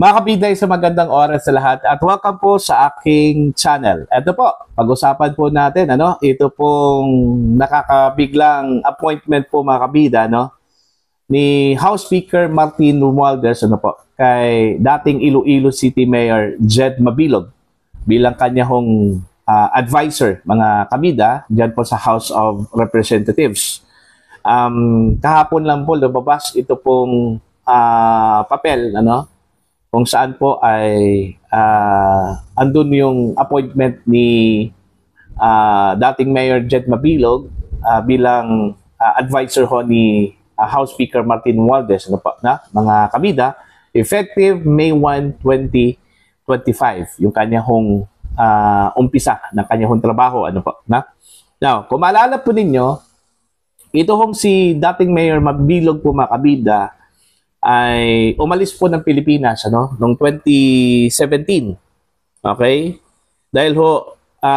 Mga kabida, sa magandang oras sa lahat at welcome po sa aking channel. Ito po, pag-usapan po natin, ito pong nakakabiglang appointment po mga kabida, ni House Speaker Martin Romualdez, kay dating Iloilo City Mayor Jed Mabilog bilang kanyang advisor, mga kabida, dyan po sa House of Representatives. Kahapon lang po lumabas ito pong papel, kung saan po ay andun yung appointment ni dating Mayor Jed Mabilog bilang advisor ho ni House Speaker Martin Romualdez, mga kabida, effective May 1, 2025, yung kanyang umpisa ng kanyang trabaho. Now, kung maalala po ninyo, ito hong si dating Mayor Mabilog po mga kabida, ay umalis po ng Pilipinas noong 2017. Okay? Dahil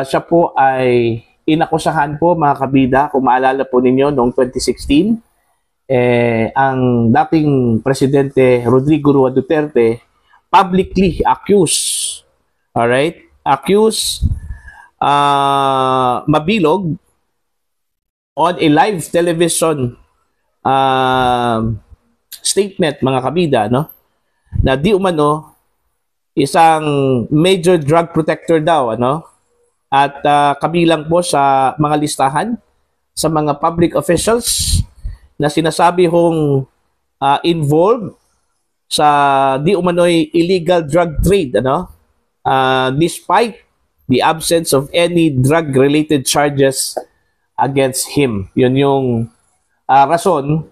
siya po ay inakusahan po mga kabida, kung maalala po ninyo noong 2016, ang dating Presidente Rodrigo Roa Duterte publicly accused, Mabilog on a live television statement mga kabida, na di umano isang major drug protector daw, at kabilang po sa mga listahan sa mga public officials na sinasabi hong involved sa di umano'y illegal drug trade, despite the absence of any drug-related charges against him. Yun yung rason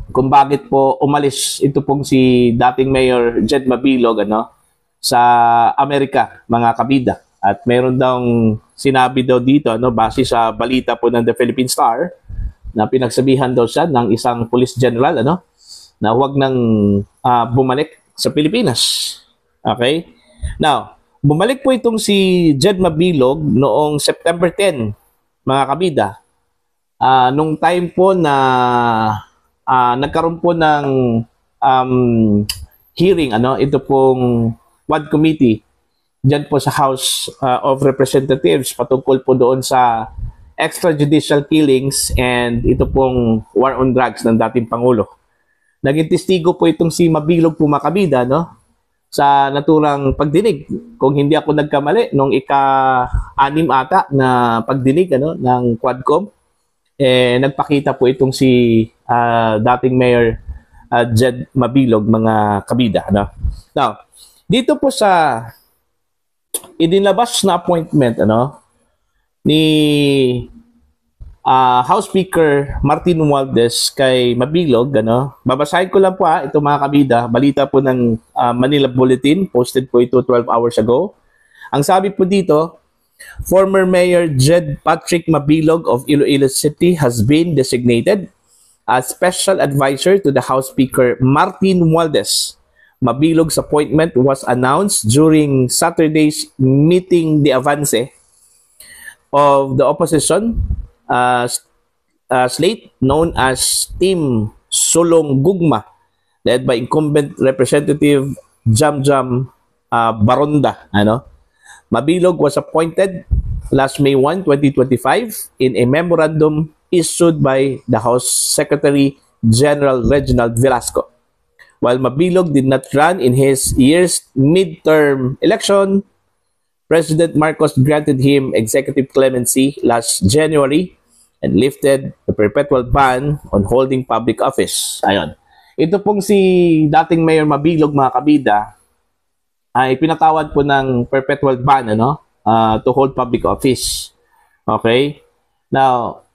kung bakit po umalis ito pong si dating Mayor Jed Mabilog sa Amerika, mga kabida. At meron daw sinabi daw dito, base sa balita po ng The Philippine Star, na pinagsabihan daw siya ng isang police general na huwag nang bumalik sa Pilipinas. Okay? Now, bumalik po itong si Jed Mabilog noong September 10, mga kabida. Nung time po na nagkaroon po ng hearing, ito pong Quad Committee dyan po sa House of Representatives patungkol po doon sa extrajudicial killings and ito pong war on drugs ng dating Pangulo. Naging testigo po itong si Mabilog po mga kabida, sa naturang pagdinig. Kung hindi ako nagkamali, nung ika-6 ata na pagdinig ng Quadcom, nagpakita po itong si dating Mayor Jed Mabilog, mga kabida. Now, dito po sa idinabas na appointment ni House Speaker Martin Romualdez kay Mabilog, babasahin ko lang po ito mga kabida, balita po ng Manila Bulletin, posted po ito 12 hours ago. Ang sabi po dito, former Mayor Jed Patrick Mabilog of Iloilo City has been designated as special advisor to the House Speaker Martin Romualdez. Mabilog's appointment was announced during Saturday's meeting de avance of the opposition slate known as Team Sulong Gugma, led by incumbent Representative Jamjam Baronda. Mabilog was appointed last May 1, 2025 in a memorandum issued by the House Secretary General Reginald Velasco. While Mabilog did not run in his year's midterm election, President Marcos granted him executive clemency last January and lifted the perpetual ban on holding public office. Ayon. Ito pong si dating Mayor Mabilog, mga kabida, ay pinatawad po ng perpetual ban to hold public office. Okay? Now,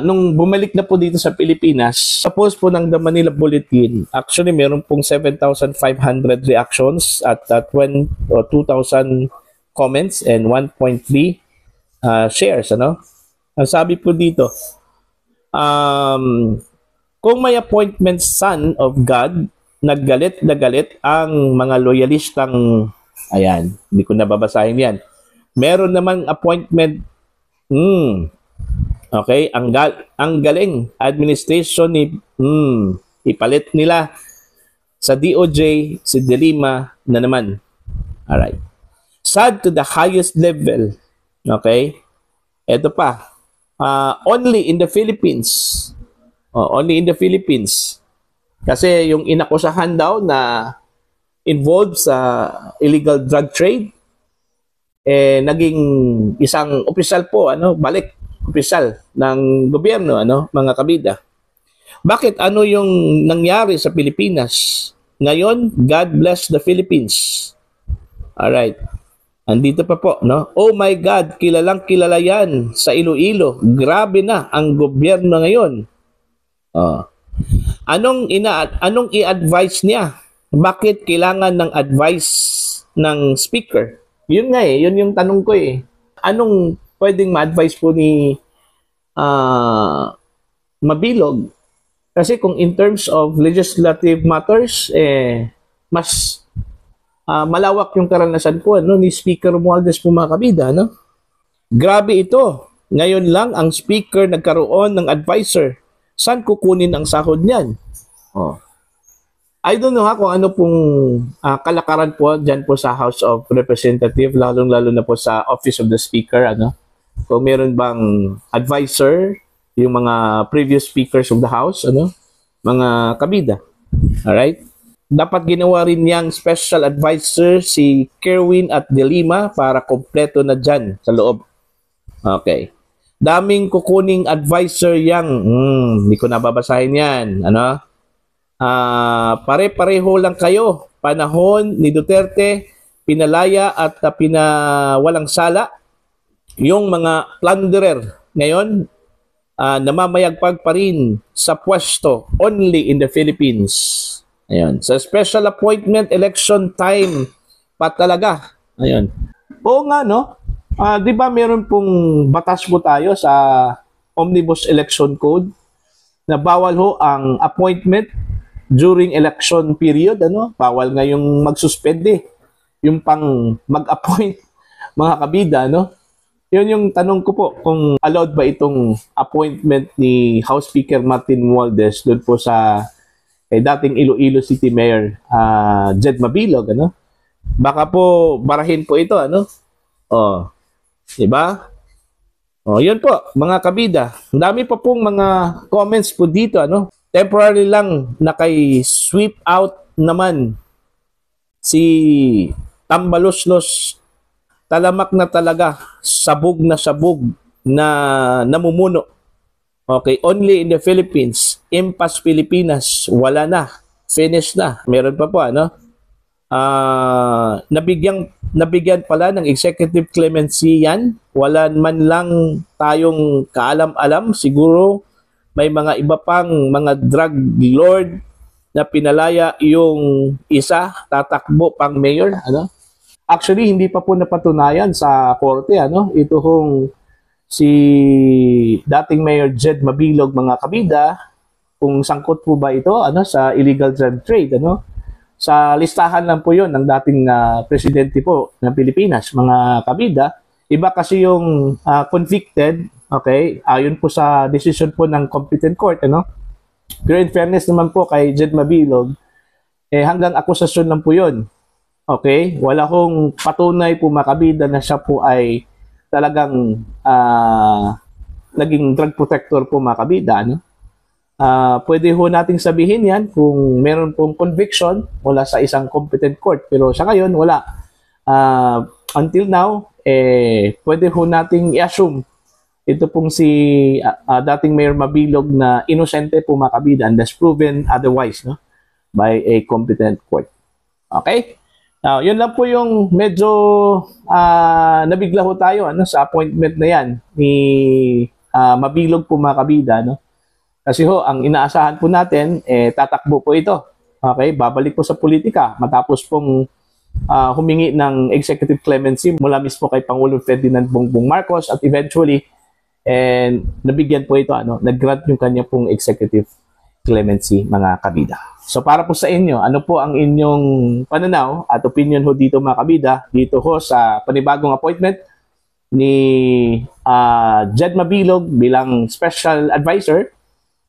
nung bumalik na po dito sa Pilipinas, sa post po ng The Manila Bulletin, actually meron pong 7,500 reactions at 2,000 comments and 1.3 shares. Ang sabi po dito, kung may appointment son of God, naggalit na galit ang mga loyalistang, ayan, hindi ko nababasahin yan. Meron namang appointment, okay, ang galing administration ni, ipalit nila Sa DOJ, si De Lima na naman. Alright. Sad to the highest level. Okay? Ito pa. Only in the Philippines. Only in the Philippines. Kasi yung inakusahan daw na involved sa illegal drug trade, naging isang opisyal po, balik opisyal ng gobyerno, mga kabida. Bakit? Ano yung nangyari sa Pilipinas? Ngayon, God bless the Philippines. Alright. Andito pa po, Oh my God, kilalang kilala yan sa Iloilo. Grabe na ang gobyerno ngayon. Anong i-advise niya? Bakit kailangan ng advice ng speaker? Yun nga yun yung tanong ko Anong pwedeng ma-advise po ni Mabilog? Kasi kung in terms of legislative matters, mas malawak yung karanasan po ni Speaker Romualdez po, mga kabida. Grabe ito. Ngayon lang ang speaker nagkaroon ng advisor. Saan kukunin ang sahod niyan? I don't know kung ano pong kalakaran po dyan po sa House of Representatives, lalong-lalo na po sa Office of the Speaker. Kung meron bang advisor, yung mga previous speakers of the House, mga kabida. Alright? Dapat ginawa rin niyang special advisor si Kerwin at De Lima para kompleto na dyan sa loob. Okay. Daming kukuning advisor yang, hindi ko nababasahin yan. Pare-pareho lang kayo. Panahon ni Duterte, pinalaya at pinawalang sala yung mga plunderer. Ngayon, namamayagpag pa rin sa pwesto only in the Philippines. Ayan. Sa special appointment election time pa talaga. Ayan. Oo nga, di ba meron pong batas po tayo sa Omnibus Election Code na bawal ho ang appointment during election period, Bawal nga yung magsuspende, yung pang mag-appoint, mga kabida, Yun yung tanong ko po, kung allowed ba itong appointment ni House Speaker Martin Romualdez doon po sa dating Iloilo City Mayor Jed Mabilog, Baka po barahin po ito, diba? Yun po, mga kabida. Ang dami pa pong mga comments po dito, Temporary lang nakay-sweep out naman si Tambaloslos. Talamak na talaga, sabog na namumuno. Okay, only in the Philippines, Impas Pilipinas, wala na, finish na. Meron pa po, nabigyan pala ng executive clemency yan. Wala man lang tayong kaalam-alam, siguro may mga iba pang mga drug lord na pinalaya yung isa, tatakbo pang mayor, Actually, hindi pa po napatunayan sa korte, Ito hong si dating Mayor Jed Mabilog, mga kabida, kung sangkot po ba ito, sa illegal drug trade, Sa listahan lang po 'yon ng dating presidente po ng Pilipinas, mga kabida. Iba kasi yung convicted, okay? Ayon po sa decision po ng competent court, Pero in fairness naman po kay Jed Mabilog, hanggang akusasyon lang po 'yon. Okay? Wala hong patunay po, makabida, na siya po ay talagang naging drug protector po, makabida. Pwede ho nating sabihin yan kung meron pong conviction mula sa isang competent court. Pero sa ngayon, wala. Until now, pwede ho nating i-assume ito pong si dating Mayor Mabilog na inosente po, makabida, unless proven otherwise by a competent court. Okay? Now, yun lang po yung medyo nabigla ho tayo sa appointment na yan ni Mabilog po, mga kabida. Kasi ho, ang inaasahan po natin, tatakbo po ito. Okay? Babalik po sa politika matapos pong humingi ng executive clemency mula mismo kay Pangulong Ferdinand Bongbong Marcos at eventually, nabigyan po ito, nag-grant yung kanya pong executive clemency, mga kabida. So para po sa inyo, ano po ang inyong pananaw at opinion ho dito, mga kabida, dito ho sa panibagong appointment ni Jed Mabilog bilang special advisor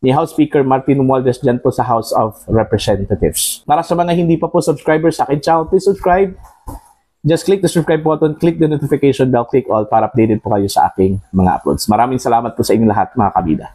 ni House Speaker Martin Romualdez dyan po sa House of Representatives. Para sa mga hindi pa po subscribers sa akin channel, please subscribe. Just click the subscribe button, click the notification bell, click all para updated po kayo sa aking mga uploads. Maraming salamat po sa inyong lahat mga kabida.